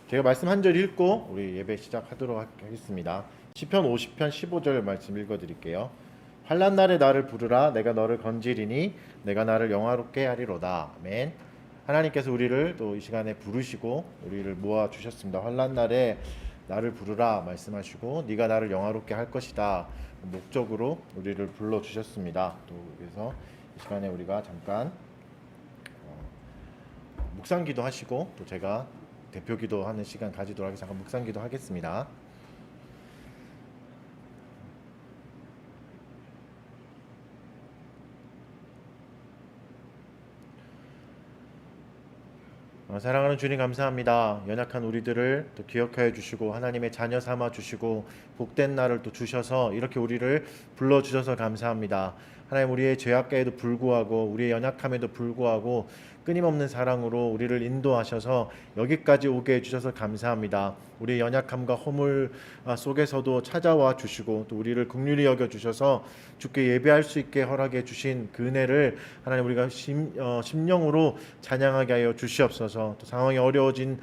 제가 말씀 한 절 읽고 우리 예배 시작하도록 하겠습니다. 시편 50편 15절 말씀 읽어드릴게요. 환난 날에 나를 부르라. 내가 너를 건지리니 내가 나를 영화롭게 하리로다. 아멘. 하나님께서 우리를 또 이 시간에 부르시고 우리를 모아 주셨습니다. 환난 날에 나를 부르라 말씀하시고 네가 나를 영화롭게 할 것이다 목적으로 우리를 불러 주셨습니다. 또 그래서 이 시간에 우리가 잠깐 묵상기도 하시고 또 제가 대표기도 하는 시간 가지도록 하겠습니다. 잠깐 묵상기도 하겠습니다. 사랑하는 주님 감사합니다. 연약한 우리들을 또 기억하여 주시고 하나님의 자녀 삼아 주시고 복된 날을 또 주셔서 이렇게 우리를 불러 주셔서 감사합니다. 하나님 우리의 죄악에도 불구하고 우리의 연약함에도 불구하고 끊임없는 사랑으로 우리를 인도하셔서 여기까지 오게 해주셔서 감사합니다. 우리의 연약함과 허물 속에서도 찾아와 주시고 또 우리를 긍휼히 여겨 주셔서 주께 예배할 수 있게 허락해 주신 그 은혜를 하나님 우리가 심령으로 찬양하게 하여 주시옵소서. 또 상황이 어려워진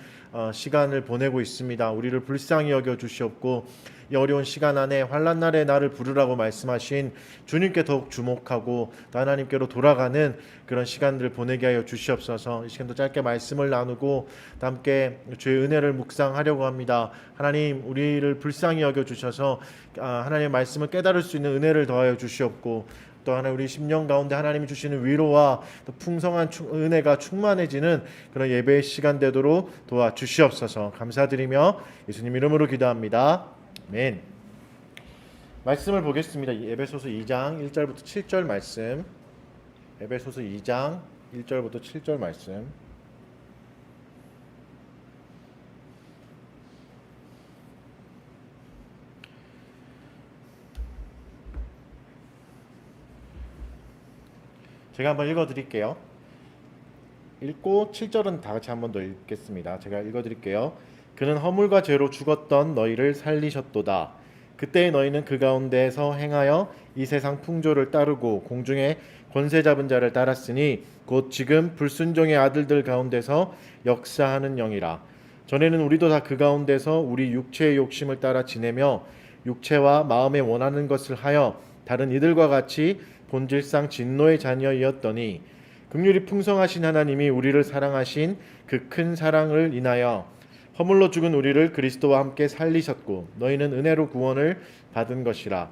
시간을 보내고 있습니다. 우리를 불쌍히 여겨 주시옵고 이 어려운 시간 안에 환난 날에 나를 부르라고 말씀하신 주님께 더욱 주목하고 또 하나님께로 돌아가는 그런 시간들을 보내게 하여 주시옵소서. 이 시간도 짧게 말씀을 나누고 또 함께 주의 은혜를 묵상하려고 합니다. 하나님 우리를 불쌍히 여겨 주셔서 하나님의 말씀을 깨달을 수 있는 은혜를 더하여 주시옵고 또 하나님 우리 심령 가운데 하나님이 주시는 위로와 또 풍성한 은혜가 충만해지는 그런 예배의 시간 되도록 도와주시옵소서. 감사드리며 예수님 이름으로 기도합니다. 아멘. 말씀을 보겠습니다. 에베소서 2장 1절부터 7절 말씀. 에베소서 2장 1절부터 7절 말씀. 제가 한번 읽어드릴게요. 읽고 7절은 다 같이 한번 더 읽겠습니다. 제가 읽어드릴게요. 그는 허물과 죄로 죽었던 너희를 살리셨도다. 그때의 너희는 그 가운데에서 행하여 이 세상 풍조를 따르고 공중에 권세 잡은 자를 따랐으니 곧 지금 불순종의 아들들 가운데서 역사하는 영이라. 전에는 우리도 다 그 가운데서 우리 육체의 욕심을 따라 지내며 육체와 마음에 원하는 것을 하여 다른 이들과 같이 본질상 진노의 자녀이었더니 긍휼이 풍성하신 하나님이 우리를 사랑하신 그 큰 사랑을 인하여 허물로 죽은 우리를 그리스도와 함께 살리셨고 너희는 은혜로 구원을 받은 것이라.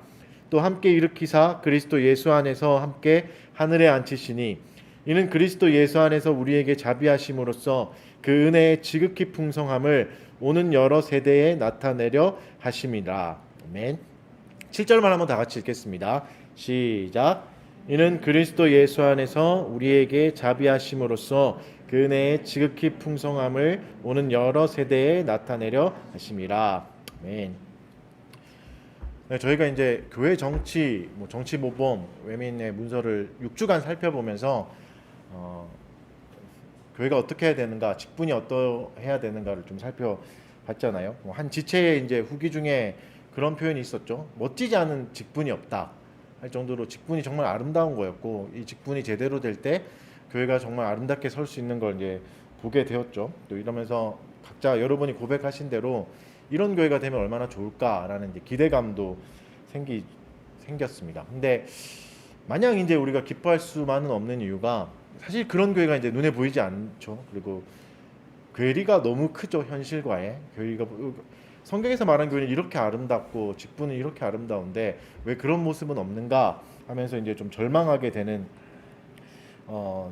또 함께 일으키사 그리스도 예수 안에서 함께 하늘에 앉히시니 이는 그리스도 예수 안에서 우리에게 자비하심으로써 그 은혜의 지극히 풍성함을 오는 여러 세대에 나타내려 하심이라. 아멘. 7절만 한번 다 같이 읽겠습니다. 시작. 이는 그리스도 예수 안에서 우리에게 자비하심으로써 그 은혜의 지극히 풍성함을 오는 여러 세대에 나타내려 하심이라. 아멘. 네, 저희가 이제 교회 정치, 정치 모범 외민의 문서를 6주간 살펴보면서 교회가 어떻게 해야 되는가, 직분이 어떠해야 되는가를 좀 살펴봤잖아요. 한 지체의 이제 후기 중에 그런 표현이 있었죠. 멋지지 않은 직분이 없다 할 정도로 직분이 정말 아름다운 거였고 이 직분이 제대로 될 때 교회가 정말 아름답게 설 수 있는 걸 이제 보게 되었죠. 또 이러면서 각자 여러분이 고백하신 대로 이런 교회가 되면 얼마나 좋을까라는 이제 기대감도 생겼습니다. 근데 마냥 이제 우리가 기뻐할 수만은 없는 이유가 사실 그런 교회가 이제 눈에 보이지 않죠. 그리고 괴리가 너무 크죠. 현실과의 교회가 성경에서 말한 교회는 이렇게 아름답고 직분은 이렇게 아름다운데 왜 그런 모습은 없는가 하면서 이제 좀 절망하게 되는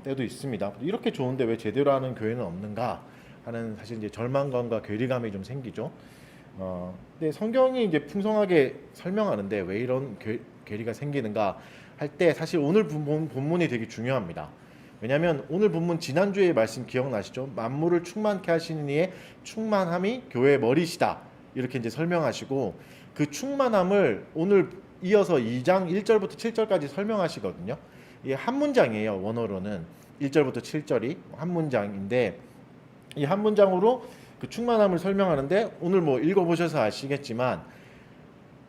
때도 있습니다. 이렇게 좋은데 왜 제대로 하는 교회는 없는가 하는 사실 이제 절망감과 괴리감이 좀 생기죠. 근데 성경이 이제 풍성하게 설명하는데 왜 이런 괴리가 생기는가 할 때 사실 오늘 본문이 되게 중요합니다. 왜냐하면 오늘 본문 지난주에 말씀 기억나시죠? 만물을 충만케 하시는 이의 충만함이 교회의 머리시다 이렇게 이제 설명하시고 그 충만함을 오늘 이어서 2장 1절부터 7절까지 설명하시거든요. 이게 한 문장이에요. 원어로는 1절부터 7절이 한 문장인데 이 한 문장으로 그 충만함을 설명하는데 오늘 읽어보셔서 아시겠지만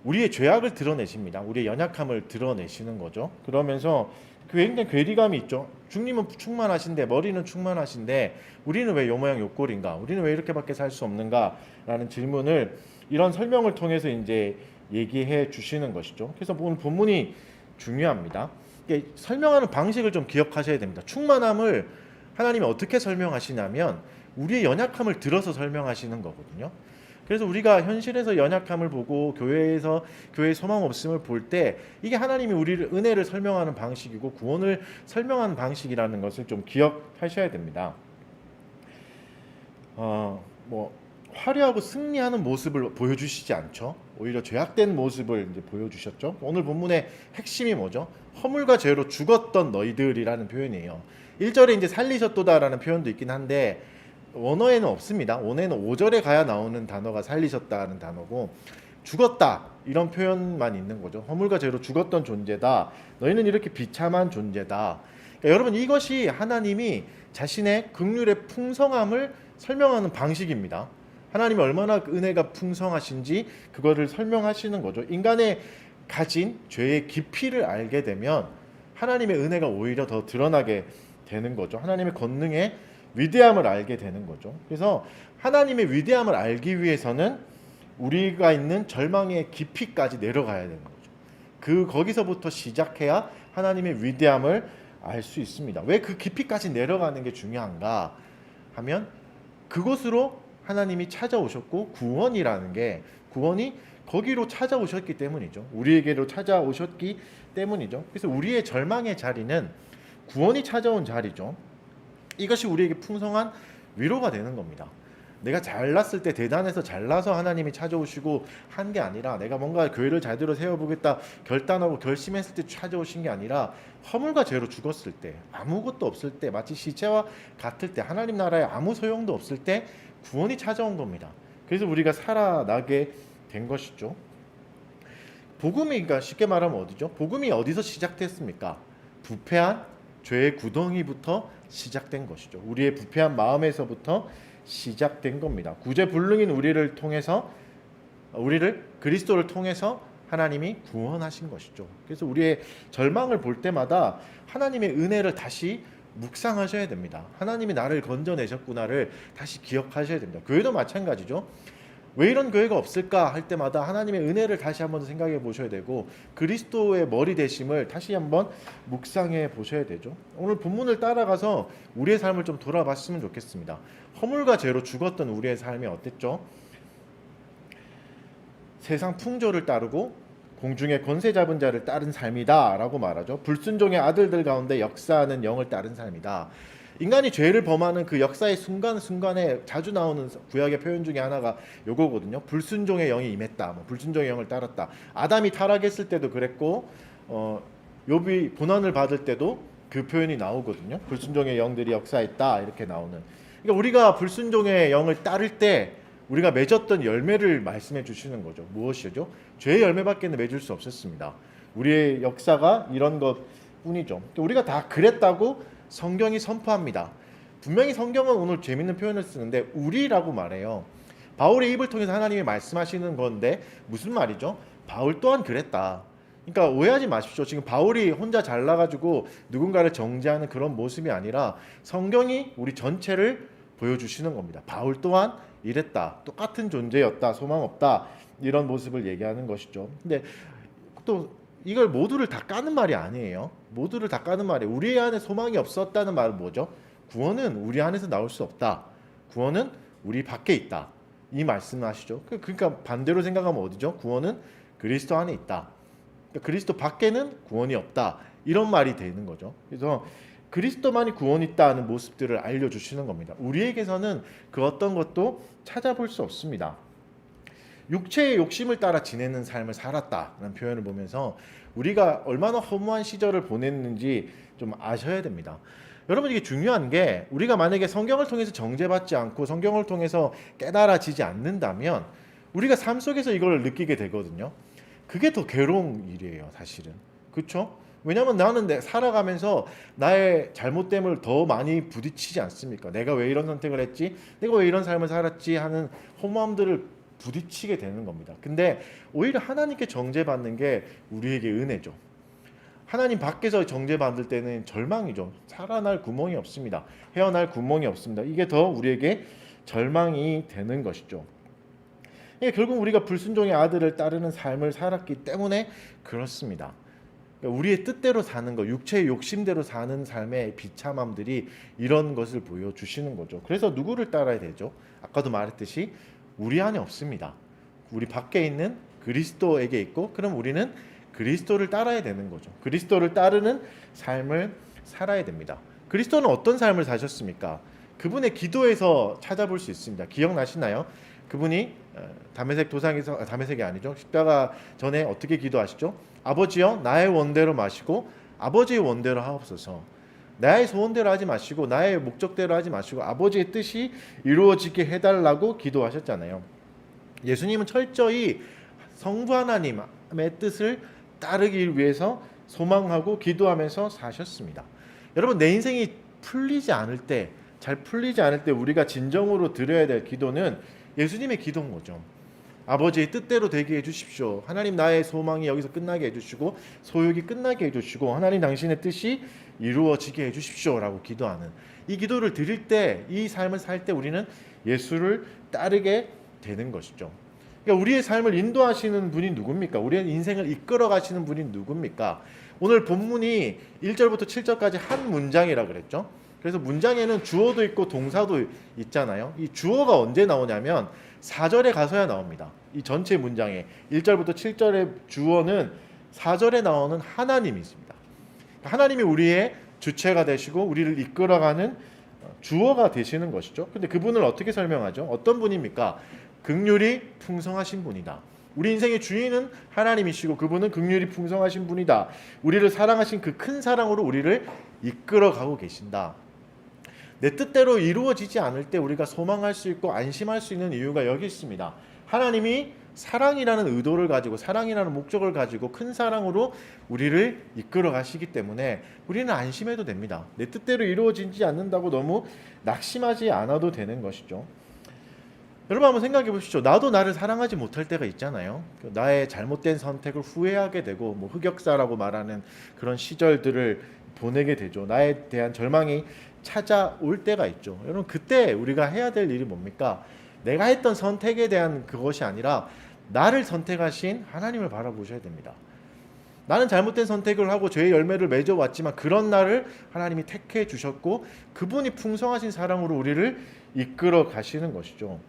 우리의 죄악을 드러내십니다. 우리의 연약함을 드러내시는 거죠. 그러면서 굉장히 괴리감이 있죠. 주님은 충만하신데, 머리는 충만하신데 우리는 왜 요 모양 요 꼴인가? 우리는 왜 이렇게밖에 살 수 없는가? 라는 질문을 이런 설명을 통해서 이제 얘기해 주시는 것이죠. 그래서 오늘 본문이 중요합니다. 설명하는 방식을 좀 기억하셔야 됩니다. 충만함을 하나님이 어떻게 설명하시냐면 우리의 연약함을 들어서 설명하시는 거거든요. 그래서 우리가 현실에서 연약함을 보고 교회에서 교회의 소망 없음을 볼 때 이게 하나님이 우리를 은혜를 설명하는 방식이고 구원을 설명하는 방식이라는 것을 좀 기억하셔야 됩니다. 뭐 화려하고 승리하는 모습을 보여주시지 않죠. 오히려 죄악된 모습을 이제 보여주셨죠. 오늘 본문의 핵심이 뭐죠? 허물과 죄로 죽었던 너희들이라는 표현이에요. 1절에 이제 살리셨도다라는 표현도 있긴 한데 원어에는 없습니다. 원어에는 5절에 가야 나오는 단어가 살리셨다는 단어고 죽었다 이런 표현만 있는 거죠. 허물과 죄로 죽었던 존재다. 너희는 이렇게 비참한 존재다. 그러니까 여러분 이것이 하나님이 자신의 긍휼의 풍성함을 설명하는 방식입니다. 하나님이 얼마나 은혜가 풍성하신지 그거를 설명하시는 거죠. 인간의 가진 죄의 깊이를 알게 되면 하나님의 은혜가 오히려 더 드러나게 되는 거죠. 하나님의 권능의 위대함을 알게 되는 거죠. 그래서 하나님의 위대함을 알기 위해서는 우리가 있는 절망의 깊이까지 내려가야 되는 거죠. 거기서부터 시작해야 하나님의 위대함을 알 수 있습니다. 왜 그 깊이까지 내려가는 게 중요한가 하면 그곳으로 하나님이 찾아오셨고 구원이라는 게 구원이 거기로 찾아오셨기 때문이죠. 우리에게로 찾아오셨기 때문이죠. 그래서 우리의 절망의 자리는 구원이 찾아온 자리죠. 이것이 우리에게 풍성한 위로가 되는 겁니다. 내가 잘났을 때 대단해서 잘나서 하나님이 찾아오시고 한 게 아니라 내가 뭔가 교회를 제대로 세워보겠다 결단하고 결심했을 때 찾아오신 게 아니라 허물과 죄로 죽었을 때 아무것도 없을 때 마치 시체와 같을 때 하나님 나라에 아무 소용도 없을 때 구원이 찾아온 겁니다. 그래서 우리가 살아나게 된 것이죠. 복음이 그러니까 쉽게 말하면 어디죠? 복음이 어디서 시작됐습니까? 부패한 죄의 구덩이부터 시작된 것이죠. 우리의 부패한 마음에서부터 시작된 겁니다. 구제불능인 우리를 그리스도를 통해서 하나님이 구원하신 것이죠. 그래서 우리의 절망을 볼 때마다 하나님의 은혜를 다시 묵상하셔야 됩니다. 하나님이 나를 건져내셨구나를 다시 기억하셔야 됩니다. 교회도 마찬가지죠. 왜 이런 교회가 없을까 할 때마다 하나님의 은혜를 다시 한번 생각해 보셔야 되고 그리스도의 머리 되심을 다시 한번 묵상해 보셔야 되죠. 오늘 본문을 따라가서 우리의 삶을 좀 돌아봤으면 좋겠습니다. 허물과 죄로 죽었던 우리의 삶이 어땠죠? 세상 풍조를 따르고 공중의 권세 잡은 자를 따른 삶이다 라고 말하죠. 불순종의 아들들 가운데 역사하는 영을 따른 삶이다. 인간이 죄를 범하는 그 역사의 순간순간에 자주 나오는 구약의 표현 중에 하나가 요거거든요. 불순종의 영이 임했다. 불순종의 영을 따랐다. 아담이 타락했을 때도 그랬고 욥이 고난을 받을 때도 그 표현이 나오거든요. 불순종의 영들이 역사했다 이렇게 나오는. 그러니까 우리가 불순종의 영을 따를 때 우리가 맺었던 열매를 말씀해 주시는 거죠. 무엇이죠? 죄의 열매밖에는 맺을 수 없었습니다. 우리의 역사가 이런 것뿐이죠. 우리가 다 그랬다고 성경이 선포합니다. 분명히 성경은 오늘 재밌는 표현을 쓰는데 우리라고 말해요. 바울의 입을 통해서 하나님이 말씀하시는 건데 무슨 말이죠? 바울 또한 그랬다. 그러니까 오해하지 마십시오. 지금 바울이 혼자 잘나가지고 누군가를 정죄하는 그런 모습이 아니라 성경이 우리 전체를 보여주시는 겁니다. 바울 또한 이랬다. 똑같은 존재였다. 소망 없다. 이런 모습을 얘기하는 것이죠. 근데 또 이걸 모두를 다 까는 말이 아니에요. 모두를 다 까는 말이 우리 안에 소망이 없었다는 말은 뭐죠? 구원은 우리 안에서 나올 수 없다. 구원은 우리 밖에 있다. 이 말씀하시죠. 그러니까 반대로 생각하면 어디죠? 구원은 그리스도 안에 있다. 그러니까 그리스도 밖에는 구원이 없다. 이런 말이 되는 거죠. 그래서 그리스도만이 구원이 있다는 모습들을 알려주시는 겁니다. 우리에게서는 그 어떤 것도 찾아볼 수 없습니다. 육체의 욕심을 따라 지내는 삶을 살았다는 표현을 보면서 우리가 얼마나 허무한 시절을 보냈는지 좀 아셔야 됩니다. 여러분 이게 중요한 게 우리가 만약에 성경을 통해서 정죄받지 않고 성경을 통해서 깨달아지지 않는다면 우리가 삶 속에서 이걸 느끼게 되거든요. 그게 더 괴로운 일이에요, 사실은. 그렇죠? 왜냐하면 나는 살아가면서 나의 잘못됨을 더 많이 부딪히지 않습니까? 내가 왜 이런 선택을 했지? 내가 왜 이런 삶을 살았지? 하는 허무함들을 부딪히게 되는 겁니다. 근데 오히려 하나님께 정죄받는 게 우리에게 은혜죠. 하나님 밖에서 정죄받을 때는 절망이죠. 살아날 구멍이 없습니다. 헤어날 구멍이 없습니다. 이게 더 우리에게 절망이 되는 것이죠. 결국 우리가 불순종의 아들을 따르는 삶을 살았기 때문에 그렇습니다. 우리의 뜻대로 사는 것, 육체의 욕심대로 사는 삶의 비참함들이 이런 것을 보여주시는 거죠. 그래서 누구를 따라야 되죠? 아까도 말했듯이 우리 안에 없습니다. 우리 밖에 있는 그리스도에게 있고, 그럼 우리는 그리스도를 따라야 되는 거죠. 그리스도를 따르는 삶을 살아야 됩니다. 그리스도는 어떤 삶을 사셨습니까? 그분의 기도에서 찾아볼 수 있습니다. 기억나시나요? 그분이 다메섹 도상에서, 다메섹이 아니죠, 십자가 전에 어떻게 기도하시죠? 아버지여, 나의 원대로 마시고 아버지의 원대로 하옵소서. 나의 소원대로 하지 마시고 나의 목적대로 하지 마시고 아버지의 뜻이 이루어지게 해달라고 기도하셨잖아요. 예수님은 철저히 성부 하나님의 뜻을 따르기 위해서 소망하고 기도하면서 사셨습니다. 여러분, 내 인생이 풀리지 않을 때, 잘 풀리지 않을 때 우리가 진정으로 드려야 될 기도는 예수님의 기도인 거죠. 아버지의 뜻대로 되게 해주십시오. 하나님, 나의 소망이 여기서 끝나게 해주시고 소욕이 끝나게 해주시고 하나님, 당신의 뜻이 이루어지게 해주십시오 라고 기도하는 이 기도를 드릴 때, 이 삶을 살 때 우리는 예수를 따르게 되는 것이죠. 그러니까 우리의 삶을 인도하시는 분이 누굽니까? 우리의 인생을 이끌어 가시는 분이 누굽니까? 오늘 본문이 1절부터 7절까지 한 문장이라 그랬죠. 그래서 문장에는 주어도 있고 동사도 있잖아요. 이 주어가 언제 나오냐면 4절에 가서야 나옵니다. 이 전체 문장에 1절부터 7절의 주어는 4절에 나오는 하나님이십니다. 하나님이 우리의 주체가 되시고 우리를 이끌어가는 주어가 되시는 것이죠. 근데 그분을 어떻게 설명하죠? 어떤 분입니까? 긍휼이 풍성하신 분이다. 우리 인생의 주인은 하나님이시고 그분은 긍휼이 풍성하신 분이다. 우리를 사랑하신 그 큰 사랑으로 우리를 이끌어가고 계신다. 내 뜻대로 이루어지지 않을 때 우리가 소망할 수 있고 안심할 수 있는 이유가 여기 있습니다. 하나님이 사랑이라는 의도를 가지고, 사랑이라는 목적을 가지고 큰 사랑으로 우리를 이끌어 가시기 때문에 우리는 안심해도 됩니다. 내 뜻대로 이루어지지 않는다고 너무 낙심하지 않아도 되는 것이죠. 여러분, 한번 생각해 보시죠. 나도 나를 사랑하지 못할 때가 있잖아요. 나의 잘못된 선택을 후회하게 되고, 흑역사라고 말하는 그런 시절들을 보내게 되죠. 나에 대한 절망이 찾아올 때가 있죠. 여러분, 그때 우리가 해야 될 일이 뭡니까? 내가 했던 선택에 대한 그것이 아니라 나를 선택하신 하나님을 바라보셔야 됩니다. 나는 잘못된 선택을 하고 죄의 열매를 맺어왔지만 그런 나를 하나님이 택해 주셨고 그분이 풍성하신 사랑으로 우리를 이끌어 가시는 것이죠.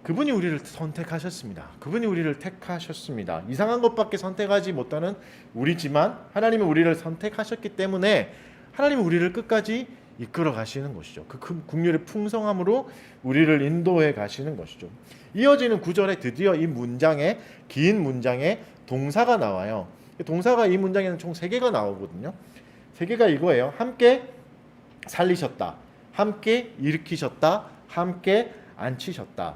그분이 우리를 선택하셨습니다. 그분이 우리를 택하셨습니다. 이상한 것밖에 선택하지 못하는 우리지만 하나님이 우리를 선택하셨기 때문에 하나님이 우리를 끝까지 이끌어 가시는 것이죠. 그 긍휼의 풍성함으로 우리를 인도해 가시는 것이죠. 이어지는 9절에 드디어 이 문장에, 긴 문장에 동사가 나와요. 동사가 이 문장에는 총 3개가 나오거든요. 3개가 이거예요. 함께 살리셨다, 함께 일으키셨다, 함께 앉히셨다.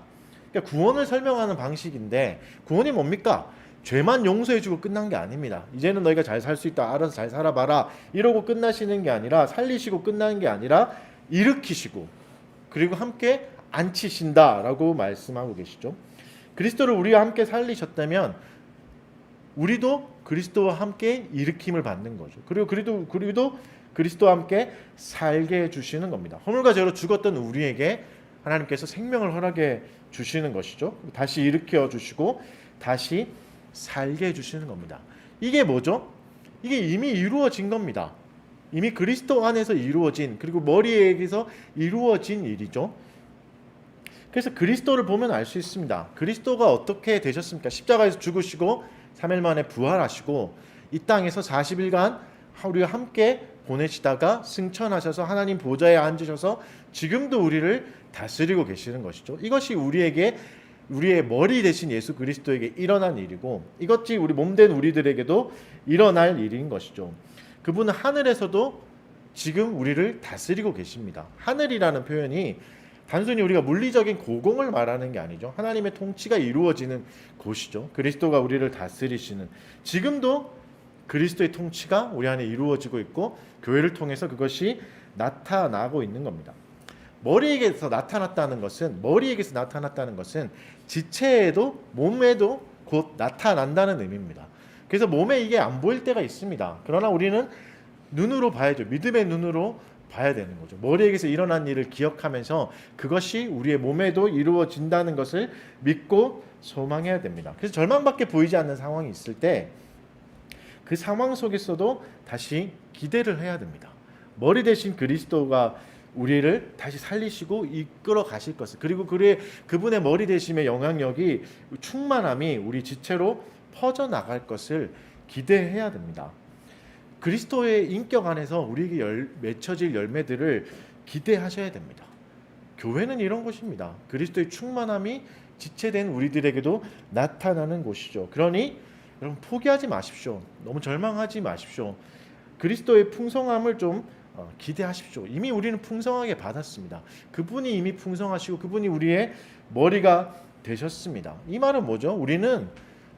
그러니까 구원을 설명하는 방식인데, 구원이 뭡니까? 죄만 용서해주고 끝난 게 아닙니다. 이제는 너희가 잘 살 수 있다, 알아서 잘 살아봐라 이러고 끝나시는 게 아니라, 살리시고 끝나는 게 아니라 일으키시고 그리고 함께 앉히신다라고 말씀하고 계시죠. 그리스도를 우리와 함께 살리셨다면 우리도 그리스도와 함께 일으킴을 받는 거죠. 그리고 그리스도와 함께 살게 해주시는 겁니다. 허물과 죄로 죽었던 우리에게 하나님께서 생명을 허락해 주시는 것이죠. 다시 일으켜 주시고 다시 살게 해주시는 겁니다. 이게 뭐죠? 이게 이미 이루어진 겁니다. 이미 그리스도 안에서 이루어진, 그리고 머리에게서 이루어진 일이죠. 그래서 그리스도를 보면 알 수 있습니다. 그리스도가 어떻게 되셨습니까? 십자가에서 죽으시고 3일 만에 부활하시고 이 땅에서 40일간 우리와 함께 보내시다가 승천하셔서 하나님 보좌에 앉으셔서 지금도 우리를 다스리고 계시는 것이죠. 이것이 우리의 머리 대신 예수 그리스도에게 일어난 일이고, 이것이 우리 몸된 우리들에게도 일어날 일인 것이죠. 그분은 하늘에서도 지금 우리를 다스리고 계십니다. 하늘이라는 표현이 단순히 우리가 물리적인 고공을 말하는 게 아니죠. 하나님의 통치가 이루어지는 곳이죠. 그리스도가 우리를 다스리시는, 지금도 그리스도의 통치가 우리 안에 이루어지고 있고 교회를 통해서 그것이 나타나고 있는 겁니다. 머리에게서 나타났다는 것은 지체에도 몸에도 곧 나타난다는 의미입니다. 그래서 몸에 이게 안 보일 때가 있습니다. 그러나 우리는 눈으로 봐야죠. 믿음의 눈으로 봐야 되는 거죠. 머리에게서 일어난 일을 기억하면서 그것이 우리의 몸에도 이루어진다는 것을 믿고 소망해야 됩니다. 그래서 절망밖에 보이지 않는 상황이 있을 때 그 상황 속에서도 다시 기대를 해야 됩니다. 머리 대신 그리스도가 우리를 다시 살리시고 이끌어 가실 것을, 그리고 그분의 머리 되심의 영향력이, 충만함이 우리 지체로 퍼져 나갈 것을 기대해야 됩니다. 그리스도의 인격 안에서 우리에게 맺혀질 열매들을 기대하셔야 됩니다. 교회는 이런 곳입니다. 그리스도의 충만함이 지체된 우리들에게도 나타나는 곳이죠. 그러니 여러분 포기하지 마십시오. 너무 절망하지 마십시오. 그리스도의 풍성함을 좀 기대하십시오. 이미 우리는 풍성하게 받았습니다. 그분이 이미 풍성하시고 그분이 우리의 머리가 되셨습니다. 이 말은 뭐죠? 우리는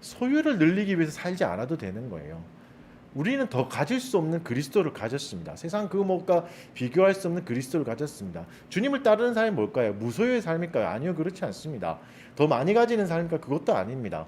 소유를 늘리기 위해서 살지 않아도 되는 거예요. 우리는 더 가질 수 없는 그리스도를 가졌습니다. 세상 그 무엇과 비교할 수 없는 그리스도를 가졌습니다. 주님을 따르는 삶이 뭘까요? 무소유의 삶일까요? 아니요, 그렇지 않습니다. 더 많이 가지는 삶일까요? 그것도 아닙니다.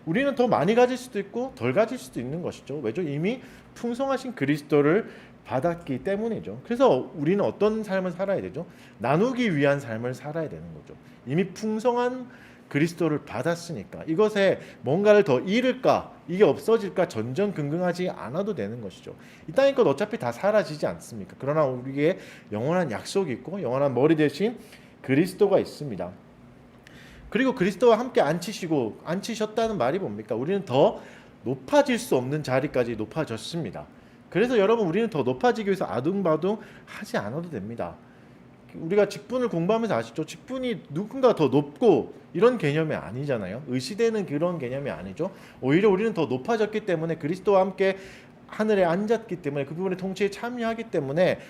우리는 더 많이 가질 수도 있고 덜 가질 수도 있는 것이죠. 왜죠? 이미 풍성하신 그리스도를 받았기 때문이죠. 그래서 우리는 어떤 삶을 살아야 되죠? 나누기 위한 삶을 살아야 되는 거죠. 이미 풍성한 그리스도를 받았으니까 이것에 뭔가를 더 잃을까, 이게 없어질까 전전긍긍하지 않아도 되는 것이죠. 이 땅의 것 어차피 다 사라지지 않습니까? 그러나 우리에게 영원한 약속이 있고 영원한 머리 대신 그리스도가 있습니다. 그리고 그리스도와 함께 앉히셨다는 말이 뭡니까? 우리는 더 높아질 수 없는 자리까지 높아졌습니다. 그래서 여러분, 우리는 더 높아지기 위해서 아둥바둥 하지 않아도 됩니다. 우리가 직분을 공부하면서 아시죠? 직분이 누군가 더 높고 이런 개념이 아니잖아요. 의시되는 그런 개념이 아니죠. 오히려 우리는 더 높아졌기 때문에, 그리스도와 함께 하늘에 앉았기 때문에, 그 부분의 통치에 참여하기 때문에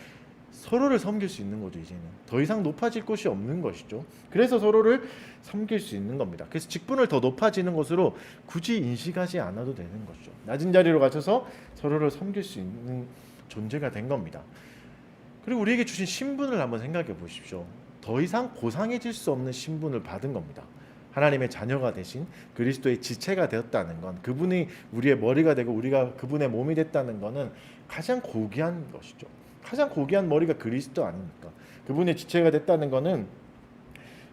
서로를 섬길 수 있는 거죠. 이제는 더 이상 높아질 곳이 없는 것이죠. 그래서 서로를 섬길 수 있는 겁니다. 그래서 직분을 더 높아지는 것으로 굳이 인식하지 않아도 되는 것이죠. 낮은 자리로 가셔서 서로를 섬길 수 있는 존재가 된 겁니다. 그리고 우리에게 주신 신분을 한번 생각해 보십시오. 더 이상 고상해질 수 없는 신분을 받은 겁니다. 하나님의 자녀가 되신 그리스도의 지체가 되었다는 건, 그분이 우리의 머리가 되고 우리가 그분의 몸이 됐다는 것은 가장 고귀한 것이죠. 가장 고귀한 머리가 그리스도 아닙니까? 그분의 지체가 됐다는 것은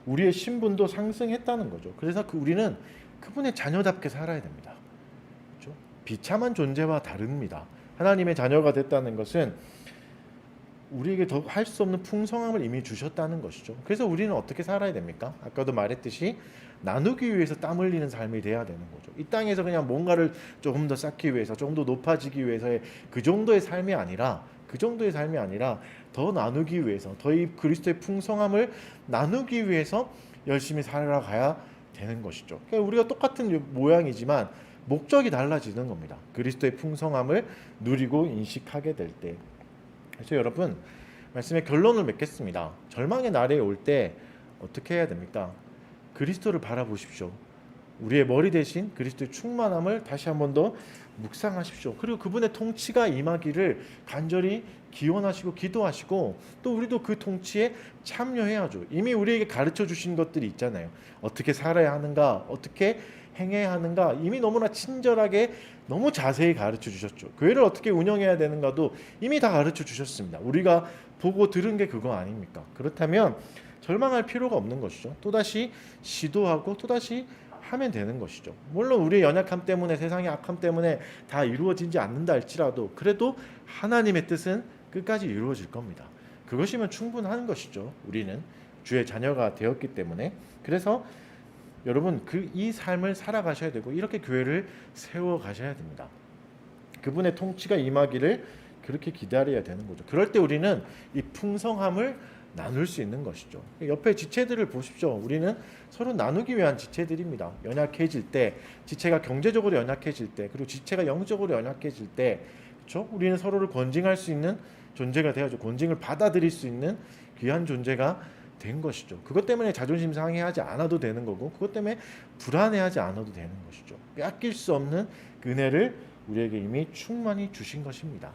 우리의 신분도 상승했다는 거죠. 그래서 우리는 그분의 자녀답게 살아야 됩니다. 그렇죠? 비참한 존재와 다릅니다. 하나님의 자녀가 됐다는 것은 우리에게 더 할 수 없는 풍성함을 이미 주셨다는 것이죠. 그래서 우리는 어떻게 살아야 됩니까? 아까도 말했듯이 나누기 위해서 땀 흘리는 삶이 돼야 되는 거죠. 이 땅에서 그냥 뭔가를 조금 더 쌓기 위해서, 좀 더 높아지기 위해서의 그 정도의 삶이 아니라 더 나누기 위해서, 더 이 그리스도의 풍성함을 나누기 위해서 열심히 살아가야 되는 것이죠. 그러니까 우리가 똑같은 모양이지만 목적이 달라지는 겁니다. 그리스도의 풍성함을 누리고 인식하게 될 때. 그래서 여러분, 말씀의 결론을 맺겠습니다. 절망의 날에 올 때 어떻게 해야 됩니까? 그리스도를 바라보십시오. 우리의 머리 대신 그리스도의 충만함을 다시 한 번 더 묵상하십시오. 그리고 그분의 통치가 임하기를 간절히 기원하시고 기도하시고, 또 우리도 그 통치에 참여해야죠. 이미 우리에게 가르쳐 주신 것들이 있잖아요. 어떻게 살아야 하는가, 어떻게 행해야 하는가, 이미 너무나 친절하게 너무 자세히 가르쳐 주셨죠. 교회를 어떻게 운영해야 되는가도 이미 다 가르쳐 주셨습니다. 우리가 보고 들은 게 그거 아닙니까? 그렇다면 절망할 필요가 없는 것이죠. 또다시 시도하고 또다시 하면 되는 것이죠. 물론 우리의 연약함 때문에, 세상의 악함 때문에 다 이루어지지 않는다 할지라도, 그래도 하나님의 뜻은 끝까지 이루어질 겁니다. 그것이면 충분한 것이죠. 우리는 주의 자녀가 되었기 때문에. 그래서 여러분, 이 삶을 살아가셔야 되고, 이렇게 교회를 세워가셔야 됩니다. 그분의 통치가 임하기를 그렇게 기다려야 되는 거죠. 그럴 때 우리는 이 풍성함을 나눌 수 있는 것이죠. 옆에 지체들을 보십시오. 우리는 서로 나누기 위한 지체들입니다. 연약해질 때, 지체가 경제적으로 연약해질 때, 그리고 지체가 영적으로 연약해질 때, 그렇죠? 우리는 서로를 권징할 수 있는 존재가 되어야죠. 권징을 받아들일 수 있는 귀한 존재가 된 것이죠. 그것 때문에 자존심 상해하지 않아도 되는 거고, 그것 때문에 불안해하지 않아도 되는 것이죠. 뺏길 수 없는 은혜를 우리에게 이미 충만히 주신 것입니다.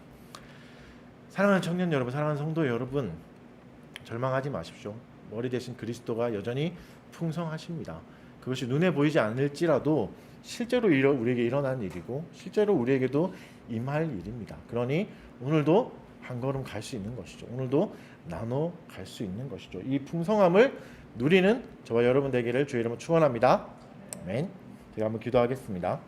사랑하는 청년 여러분, 사랑하는 성도 여러분, 절망하지 마십시오. 머리 대신 그리스도가 여전히 풍성하십니다. 그것이 눈에 보이지 않을지라도 실제로 우리에게 일어난 일이고 실제로 우리에게도 임할 일입니다. 그러니 오늘도 한 걸음 갈 수 있는 것이죠. 오늘도 나눠 갈 수 있는 것이죠. 이 풍성함을 누리는 저와 여러분 되기를 주의 이름으로 축원합니다. 아멘. 제가 한번 기도하겠습니다.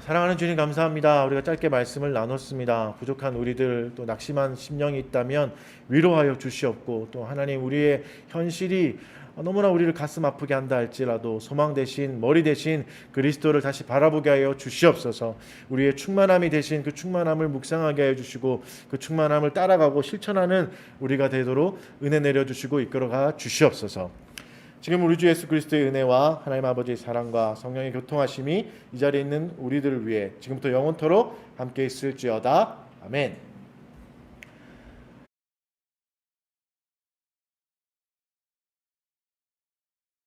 사랑하는 주님 감사합니다. 우리가 짧게 말씀을 나눴습니다. 부족한 우리들 또 낙심한 심령이 있다면 위로하여 주시옵고 또 하나님 우리의 현실이 너무나 우리를 가슴 아프게 한다 할지라도 소망 대신 머리 대신 그리스도를 다시 바라보게 하여 주시옵소서. 우리의 충만함이 대신 그 충만함을 묵상하게 하여 주시고 그 충만함을 따라가고 실천하는 우리가 되도록 은혜 내려주시고 이끌어가 주시옵소서. 지금 우리 주 예수 그리스도의 은혜와 하나님 아버지의 사랑과 성령의 교통하심이 이 자리에 있는 우리들을 위해 지금부터 영원토록 함께 있을지어다. 아멘.